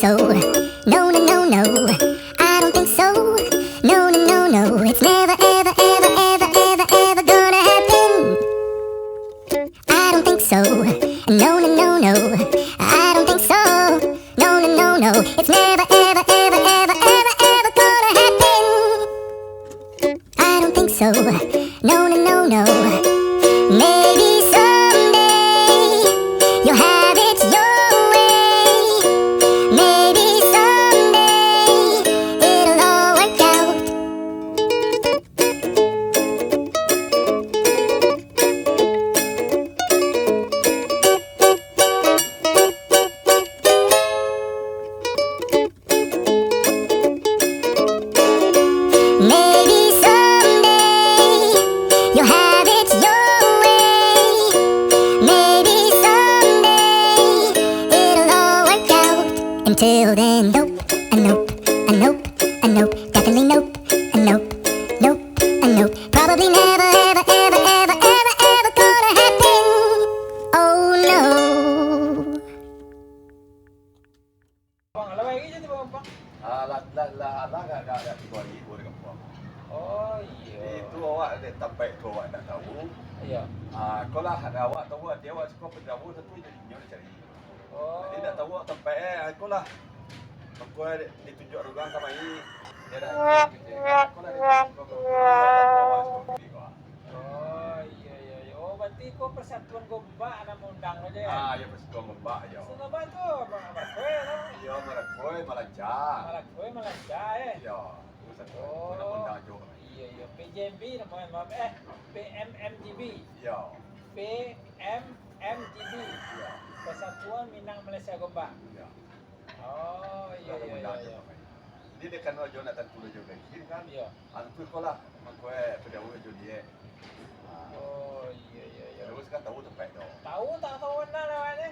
so. No, no, no, no. I don't think so. No, no, no, no. It's never, ever, ever, ever, ever, ever gonna happen. I don't think so. No, no, no, no. I don't think so. No, no, no, no. It's never, ever, ever, ever, ever, ever gonna happen. I don't think so. No, no, no, no. Maybe someday you'll have it your way. Maybe someday it'll all work out. Maybe someday you'll have it your way. Maybe someday it'll all work out. Until then, nope, a nope, a nope, a nope, definitely nope, a nope, nope, a nope. Probably never, ever, ever, ever, ever, ever gonna happen. Oh no. Bang, lah lagi je tu bang. Lah, tiga hari dua dekat Puang. Oh iya. Itu awak ada tampai tu awak nak tahu. Iya. Kalau lah ada awak tahu dia awak suka pendawa satu je dia nak cari. Oh. Dia nak tahu awak tampai aku lah. Aku ditunjuk orang sama ini. Dia dah gitu. Aku lah dia suka awak suka pergi kau. Oh iya iya. Iya. Oh berarti kau persatuan Gombak nama undang aja ya? Ya persatuan Gombak ya. Gombak tu apa kue no? Ya Marakoi, Malacak. Malah kue malah jaya. Ya, persatuan Oh. nama undang juga. Iya iya. PJMB namanya maaf PMMGB. Ya. PMMGB. Ya. Persatuan Minang Malaysia Gombak. Ya. Oh iya Nama iya undang iya. juga. Jadi dia kan wajo nak tentu juga kan. Iya. Antu sekolah makoi pendawa jo dia. Oh iya iya iya. Terus kan tahu tempat tu. Tahu tak tahu mana namanya?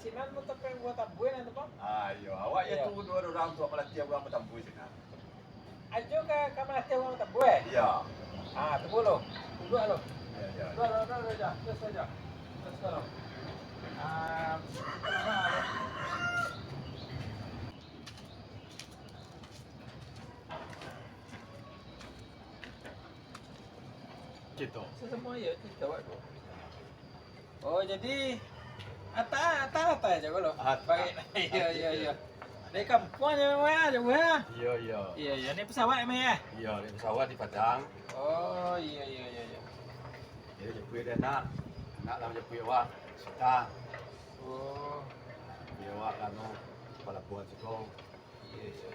Sinan mu tepeng buat tabuin nanti bang. Ayo, awak Iya. ya tu dua orang untuk melatih orang bertambui sana. Ajo ke kamar hati orang tabuin. Ya. Ah, tunggu lo. Duduk lo. Ya. Duduk aja. Terus aja. Terus lo. Ah, Gitu. semua ya kita buat tu. Oh, jadi atas aja kalau. Atas. Baik. Iya. Dari kampung aja aja wah. Iya. Iya, ini pesawat emang ya? Iya, di pesawat di Padang. Oh, iya. Dia jepui dia nak lah jepui awak. Suka. Oh, Dia awak kanu kepala buat sikau. iya.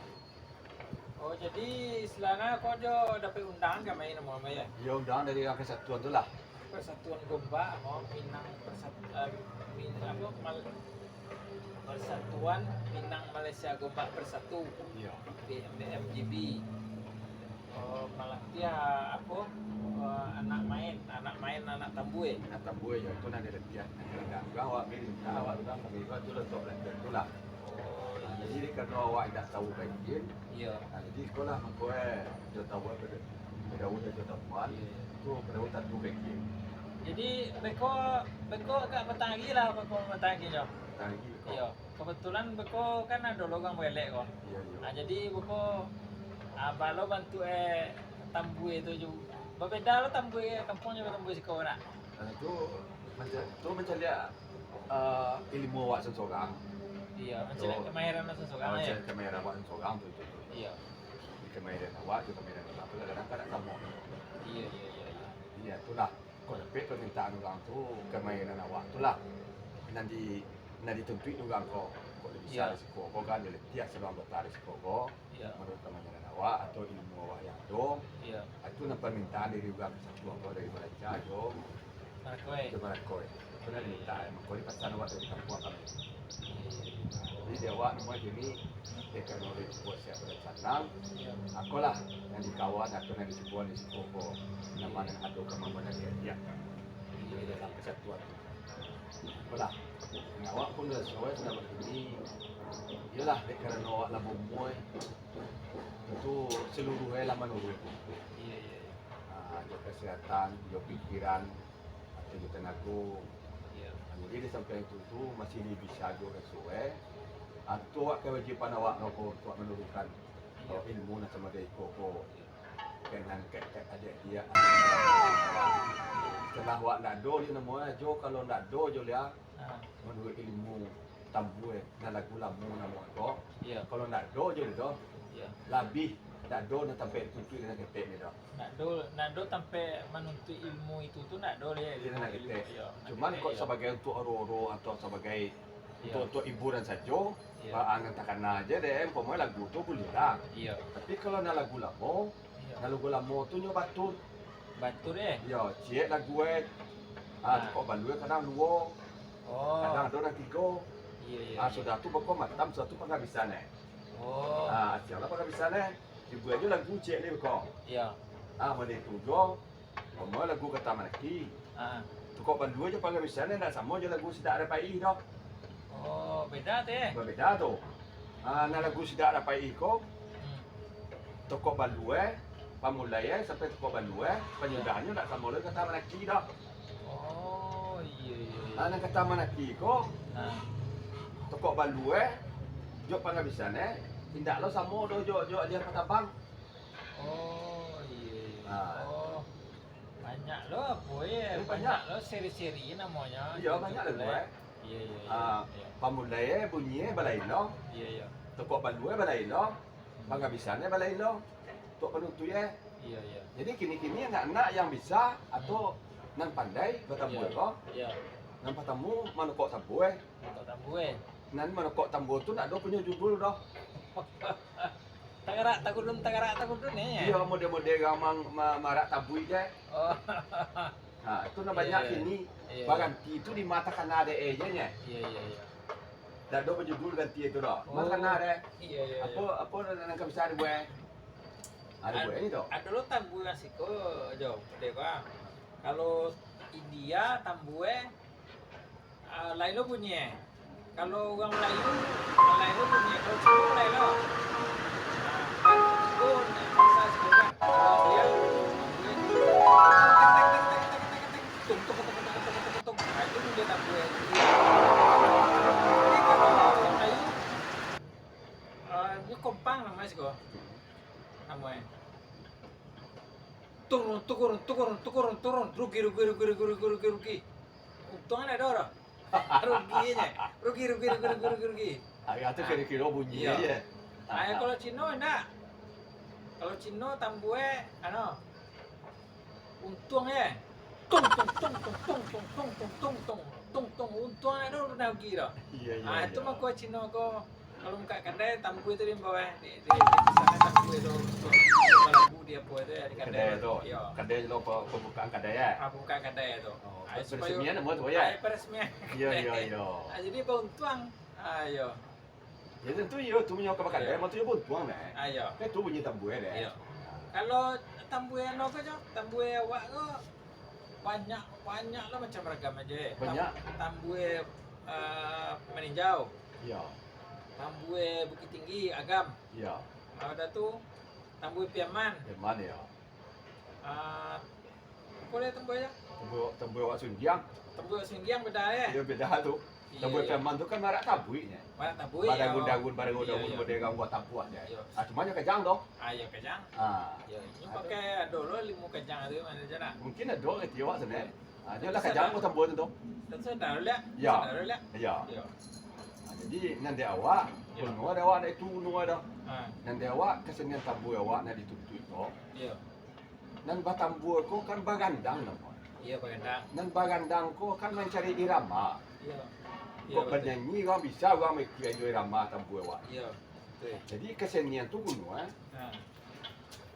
Oh, jadi istilahnya kau jo dapat undangan ke main nama ya? Ya undang dari orang kesatuan tu lah. Persatuan Gombak, mau Minang Persatuan Persatuan Minang Malaysia Gombak Bersatu Iya. PMDMGB. Oh, malah dia apa? Anak main anak tambue. Nak tambui ya itu nak dia latihan. Nak juga awak minta awak juga kami buat tu untuk latihan tu lah. Oh, Jadi kalau awak tak tahu baik iya. jadi sekolah makoi dia tahu pada dia tahu buat. Tu pada tak tahu baik. Jadi beko agak petang lah beko petang jo. Lagi. Iya, kebetulan beko kan ada logam welek kok. Iya. Nah, jadi beko balo bantu tambue itu juga. Berbeda lo tambue kampungnya tambue sekolah nak. Tu macam dia ilmu awak seseorang. Iya, macam kemahiran seseorang ya. Macam kamera awak seseorang tu. Iya. Kamera awak tu kamera awak tu kadang-kadang sama. Iya. Iya, itulah. Kalau dapat permintaan orang tu kamera awak tu lah. Nanti ditentuin orang kau. Kalau bisa risiko kau kan dia tiap sebelum bertarik risiko kau. Iya. Menurut kamera awak atau ilmu awak yang tu. Iya. Itu nak permintaan dari orang kesatuan kau dari Malaysia yo. Marakoi. Ke Marakoi. Itu nak diminta kau di pasar awak dari kampung kami. Jadi dia awak nama ini dia kan oleh buat siapa dari sana. Iya. Aku lah yang dikawan atau yang disebut di Sikopo. Nama yang ada kemampuan dia. Jadi dalam kesatuan. Aku lah. Yang awak pun dah sudah begini. Ialah kerana awak lah memuai itu seluruhnya lah menurut. Iya. Ada kesihatan, ada pikiran, ada tenaga. Iya. Jadi di samping itu masih bisa juga sesuai. Atau awak kewajipan awak kau untuk menurunkan ilmu nak sama dia kau dengan ket adik dia. Setelah awak nak do dia nama jo kalau nak do jo dia menurut ilmu tambue nak lagu lamu nama kau. Iya. Kalau nak do jo dia Iya. lebih nak do nak sampai tujuh dengan ketek ni dah. Nak do sampai menuntut ilmu itu tuh nak do dia. Dia nak ketek. Iya. Cuman kau Iya. sebagai untuk oro-oro atau sebagai Iya. untuk hiburan saja, Iya. angan takkan aja deh, umpamanya lagu tu boleh lah. Iya. Tapi kalau nak lagu lama, Iya. nak lagu lama tu nyo batul. Batu deh. Ya, cik lagu kau balu kadang dua, Oh. kadang ada orang tiga. Iya iya. Sudah tu bakal matam satu penghabisan Oh. siapa penghabisan ibu aja lagu cik ni bakal. Iya. Mana tu go, umpamanya lagu kata manaki. Ah. Tu kau balu aja penghabisan nak sama je lagu sidak ada pai dah. Oh, beda teh. Berbeza tu. Nak lagu sidak ada pai kau. Hmm. Toko balu pamulai sampai toko balu penyudahannya tak sama lagi kata manaki dah. Oh, iya iya. Nak kata manaki ko Ah. toko balu jok penghabisan tindak lo sama do jok dia patabang. Oh, iya iya. Ah. Oh. Banyak loh, boy. Banyak. Banyak loh seri-seri namanya. Ya banyak lagu Iya iya iya. Iya. pamulai bunyi balai lo Iya iya. toko balu balai lo penghabisannya balai lo tok penutu Iya iya. jadi kini anak-anak yang bisa atau nan pandai bertamu Iya. ko Iya. nan patamu manukok sabu Untuk tambue. nan manukok tambu tu nak do punya judul dah. Tagarak takudun ya. Iya model-model gamang marak tabui je. Oh. Itu nak banyak Iya. kini. Iya. Ganti itu di mata kana ada nya. Iya iya iya. Dah do berjudul ganti itu dah. Oh. Mata kana ada. Iya iya. Apa nak bisa ada buat. Ada buat ini tu. Ada lo tambue asiko jauh deh bang. Kalau India tambue lain lo punya. Kalau orang Melayu punya. Kalau Cina lain lo. Itu bahasa sekolah. Kalau dia tung. Nah, itu dia tambue. Jadi kalau orang Melayu ini kompang namanya sih kok. Namanya. Turun, rugi. Untungan ada orang. Rugi. Itu kira-kira bunyi Iya. aja. Kalau Cino enggak. Kalau Cino tambue untung ya. Tung. Untung ada udah rugi dah. Iya. Itu mah gua Cino ko kalau muka kedai tambue itu di bawah di sana tambue itu lagu dia buat itu di Kedai tu. Iya. Kedai lo pembukaan kedai ya. Buka kedai itu. Peresmian nama tu ya. Peresmian. Iya. Jadi bantuan. Ayo. Ya tentu ya tu punya kabar kedai, mau tu ya buntuang deh. Ayo. Tu bunyi tambu deh. Iya. Kalau tambue no ko jo, tambue awak ko banyak lah macam ragam aja. Banyak. Tambue meninjau, Iya. tambue Bukit Tinggi, Agam. Iya. Ada tuh tambue Piaman. Mana ya? Boleh tambue ya? Tambui awak Sundiang. Tambue Singgiang beda ya. Dia beda tu. Tambui Iya. Peman tu kan marak tabuinya. Mana tambue Pada ya? gundagun Iya. model kau buat tabuan dia. Iya. Cuma nya kejang doh. Ayo kejang. Ya, ini Ada. pakai dulu limu kejang itu mana aja nak. Mungkin ada ke tiawak sana. Dia lah kejang kau tambui tu. Dan sudah lihat. Ya. Sudah lihat. Ya. Ya. Jadi nanti awak, Ya. pun ada awak itu nu ada. Ah, Nanti awak kesenian tambui awak nak dituntut tu. iya. Nan batambui ko kan bagandang nama. Iya, Pak. Nan bagandang ko kan mencari irama. Iya. Kok bernyanyi orang bisa orang mikir irama tambui awak. Iya. Betul. Jadi kesenian tu kuno Ah,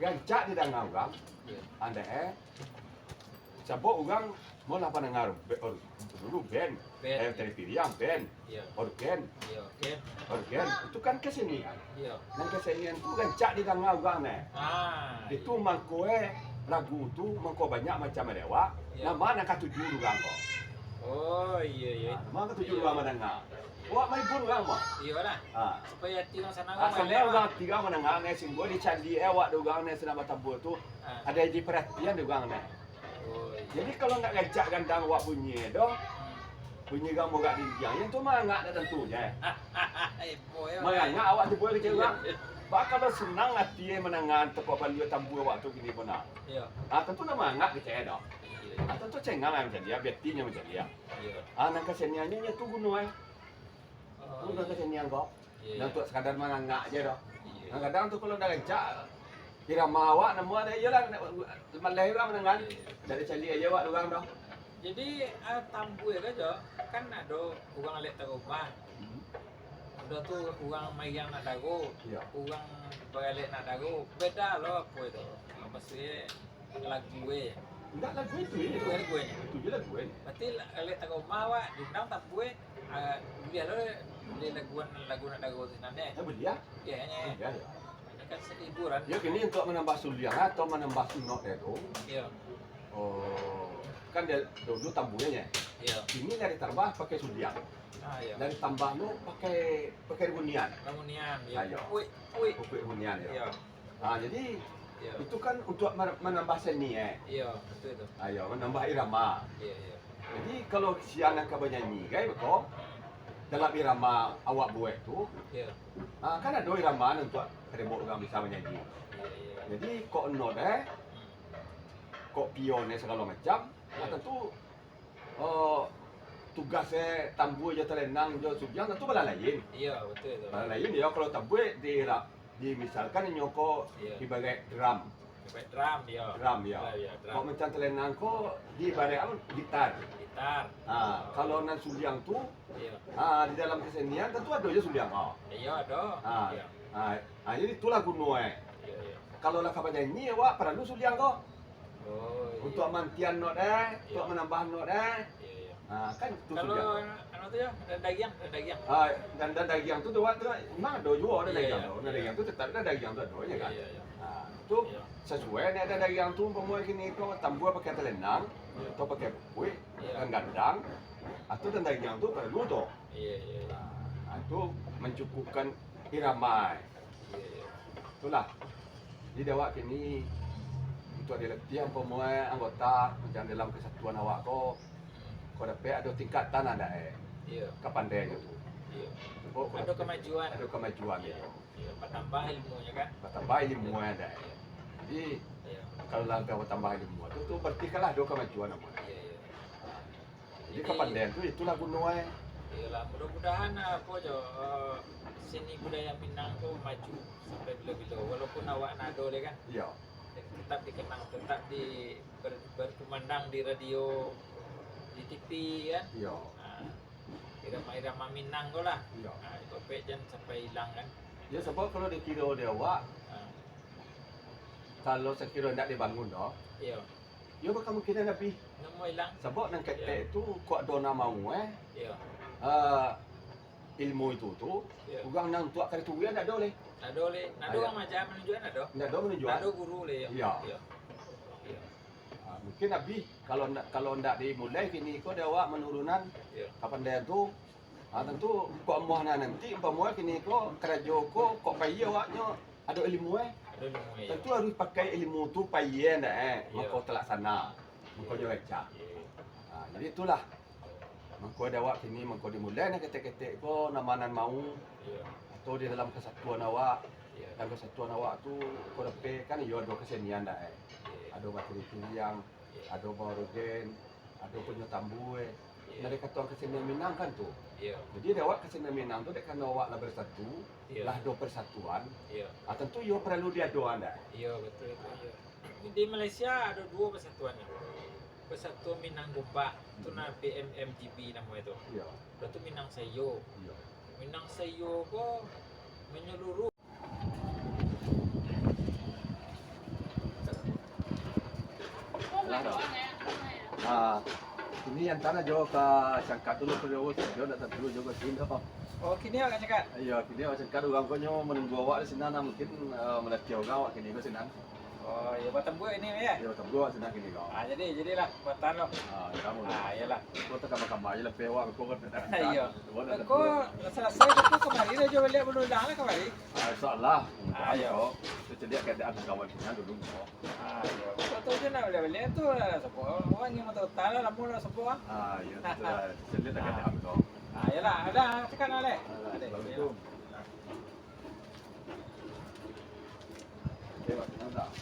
gancak di dalam orang iya. anda sabuk orang mau lah pendengar dulu band Ben. televisi yang band Iya. organ Iya, oke. itu kan kesenian Iya. dan kesenian tu gancak di dalam orang itu mangkoe lagu tu mangko banyak macam dewa Iya. nama nak tujuh orang kok Oh, iya. nama tujuh orang mendengar wak mai pun orang mah Iya lah. Supaya hati orang sana asalnya orang tiga mendengar ne singgo di candi wak do orang ne senama tabur tu Ah. ada di perhatian do orang ne. Oh, iya. Jadi kalau nak gajak gandang wak bunyi doh, Bunyi kamu gak didiang, yang tu mangak dah tentunya. Boy. Mangak awak tu boleh kecil orang. Bakal kalau senang hati menangan tepat balu tambu awak tu gini benar. Iya. Tentu nama mangak kecil dah. Tentu cengang macam dia, betinya macam dia. Iya. Nang keseniannya nya tu gunung Tu nang kesenian kok. Nang tu sekadar mangak je dah. Kadang tu kalau dah rencak irama awak nemu ada iyalah malai orang menangan. Dari cali aja awak orang dah. Jadi tambu aja kan ada orang lek rumah. Udah tuh orang mayang nak dago, Iya. orang balik nak dago. Beda loh apa itu. Maksudnya lagu gue. Enggak lagu itu ya. Itu lagu gue. Itu je lagu ini. Berarti lek rumah awak diundang tambu dia lo di lagu nak dago senane. Belia. Ya hanya Ya ya. ini kan hiburan. Ya kini untuk menambah suliang atau menambah sunok itu. Iya. Oh, kan dia dulu tambunya. Iya. Ini dari tambah pakai suliang. Iya. Dari tambah lu pakai hunian. Ramunian ya. Ayo. Wih. Pakai hunian ya. Iya. Jadi Iya. itu kan untuk menambah seni Iya, betul itu. Ayo, menambah irama. Iya, iya. Jadi kalau siang nak bernyanyi, guys, betul. Dalam irama awak buat tu, Iya. kan ada irama untuk ribut orang bisa menyanyi. Iya, iya. Jadi kok not kok pion segala macam, tentu tugasnya tambu je telenang je subyang tentu bala lain. Iya, betul itu. Bala lain ya kalau tambu di misalkan nyoko Iya. ibarat drum. Sampai drum dia. Drum ya. Iya, Kok drum. macam telenang kok di ibarat gitar. Gitar. Kalau nan subyang tu Iya. di dalam kesenian tentu ada je subyang. Iya, ada. Iya. Jadi itulah gunung Iya, iya. Kalau nak nyanyi awak perlu subyang kok. Oh, iya. Untuk mantian not untuk menambah not Iya, iya. kan itu Kalau subyang. anu tu ya, ada daging. Dan daging tu dua tu memang ada juga ada Iya, daging iya. tu. Daging tu tetap ada daging tu ada ya kan. Iya, iya. Itu Iya. sesuai ni ada daging tu pemuai kini tu tambah pakai telenang Iya. atau pakai kuih Iya. dan gandang atau dan daging tu perlu tu. Iya, iya, iya. Itu mencukupkan irama. Iya, iya. Itulah. Jadi awak kini untuk diletihan pemuai anggota macam dalam kesatuan awak kau dapat ada tingkatan ada Iya. kepandaian itu. Iya. Kau Ada kemajuan. Ada kemajuan Iya. itu. Iya, bertambah ilmunya kan. Tambah ilmu ada. Jadi Iya. kalau langkah tambah ilmu itu berarti kalah ada kemajuan namanya. Iya, iya. Jadi kepandaian itu itulah gunung Iyalah, mudah-mudahan apa jo seni budaya Minang tu maju sampai bila-bila walaupun awak nado deh kan Iya. tetap dikenang, tetap berkumandang di radio, di TV kan. Iya. Irama-irama Minang tu lah. Iya. Itu jangan sampai hilang kan. Ya sebab kalau dikira dia awak Ah, kalau sekiranya tidak dibangun dah, iya, ya bakal mungkin lebih. nemu hilang. Sebab nang ketek itu kok dona mau Iya. ilmu itu tu Iya. orang nang tuak kali tu dia tak boleh. Nado le, nado Iya. orang macam menunjukkan nado. Tak ada menunjukkan. Nado guru le. Iya. Iya. Iya. Mungkin lebih kalau ndak dimulai kini kok dia awak menurunan Iya. kapan dia tu tentu kok muahna nanti umpama kini kok kerja kok payah awaknya ada ilmu Ada ilmu ya. tentu harus pakai ilmu tu payah ndak Iya. maka terlaksana maka dia baca. Iya. Jadi itulah maka ada awak kini maka dimulai nak ketek-ketek kok namanan mau Iya. atau di dalam kesatuan awak Iya. dan kesatuan awak tu kau dapat kan yo ada kesenian dah ada materi yang ada barogen ada punya tambu dari kata kesenian Minang kan tu Iya. jadi ada awak kesenian Minang tu dek kan awak lah bersatu Iya. lah do persatuan Iya. tentu yo perlu dia doa anda Iya, betul itu. Iya. Di Malaysia ada dua persatuan. Persatuan Minang Gombak, itu na PMMGB nama itu. iya Itu Minang Sayo. iya Minang Sayo ko menyeluruh. ini antara jo ke sangkat dulu ke jo datang dulu jo ke sini apa Oh, kini agak cakap. iya kini sangkat orang konyo menunggu awak di sini mungkin melatih orang awak kini ke sini Oh, ya buat tembuk ini ya. Ya tembok senang gini kau. Jadilah buatan lo. Kamu. Iyalah. Kau tak kamar aja lah pewa kau kan. Iya. Kau selesai itu kemarin aja balik belum dah lah kemarin. Insyaallah. Ayo. Kita jadi keadaan kawan punya dulu. Ayo. Kau tahu je nak balik tu sebuah orang yang mau tahu tahu lah mula sebuah. Ya sudah. Jadi tak keadaan kau. Iyalah, ada tekan oleh. Assalamualaikum. Terima kasih.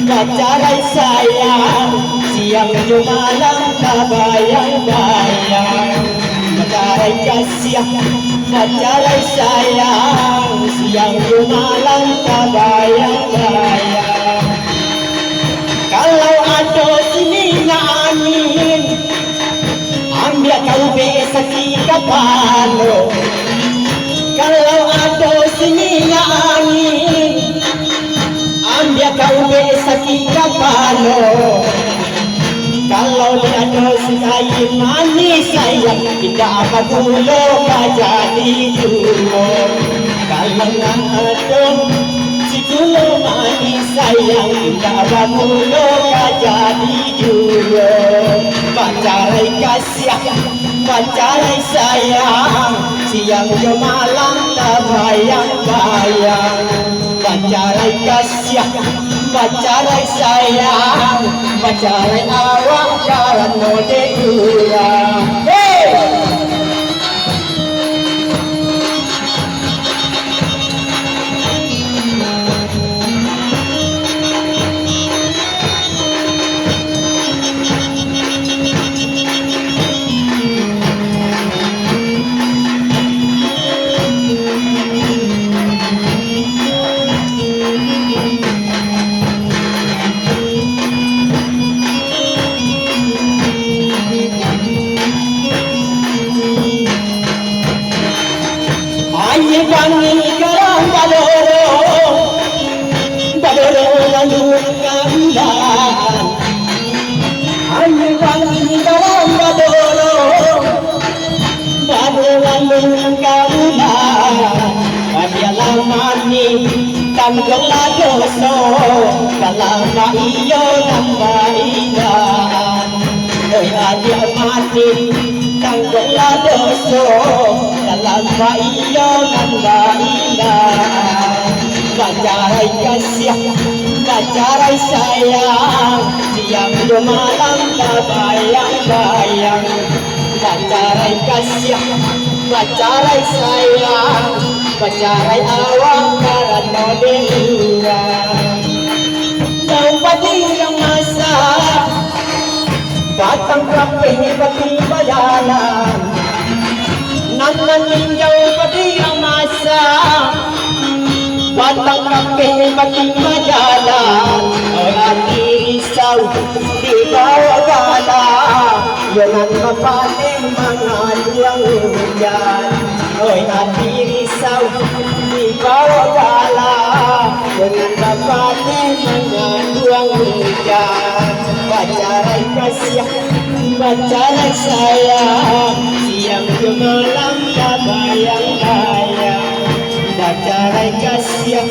Pacarai sayang, siang malam tak bayang-bayang. Pacarai kasih, pacarai sayang, siang malam tak bayang-bayang. Kalau ada sini angin, ambil kau besar kepala. Kalau ada sini angin, ambil kau besar kepala. Kalau ada sekali manis sayang, tidak apa dulu jadi dulu. Kalau ada cikulu manis sayang, tidak apa dulu jadi dulu. Pacarai kasih, pacarai sayang, siang ke malam tak bayang-bayang. Pacarai kasih, pacarai sayang, pacarai awak karena dekura. mati tanggola doso dalam baiyongan indah. Bacarai kasih, bacarai sayang, siang do malam tak bayang-bayang. Bacarai kasih, bacarai sayang, bacarai awak karena dengar. Jauh pagi yang masa, batang rapih bagi bayanan. Nanan ninjau pagi yang masa, batang rapih bagi bayanan. Hati risau di bawah gala, jangan kepaling mengaluang hujan. Hati risau di bawah gala, jangan kepaling mengaluang hujan. Bacarai kasih, bacarai sayang, siang ke malam tak bayang-bayang. Bacarai kasih,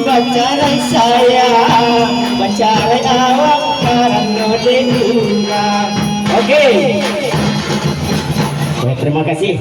bacarai sayang, bacarai awak karena dengar. Oke. Terima kasih.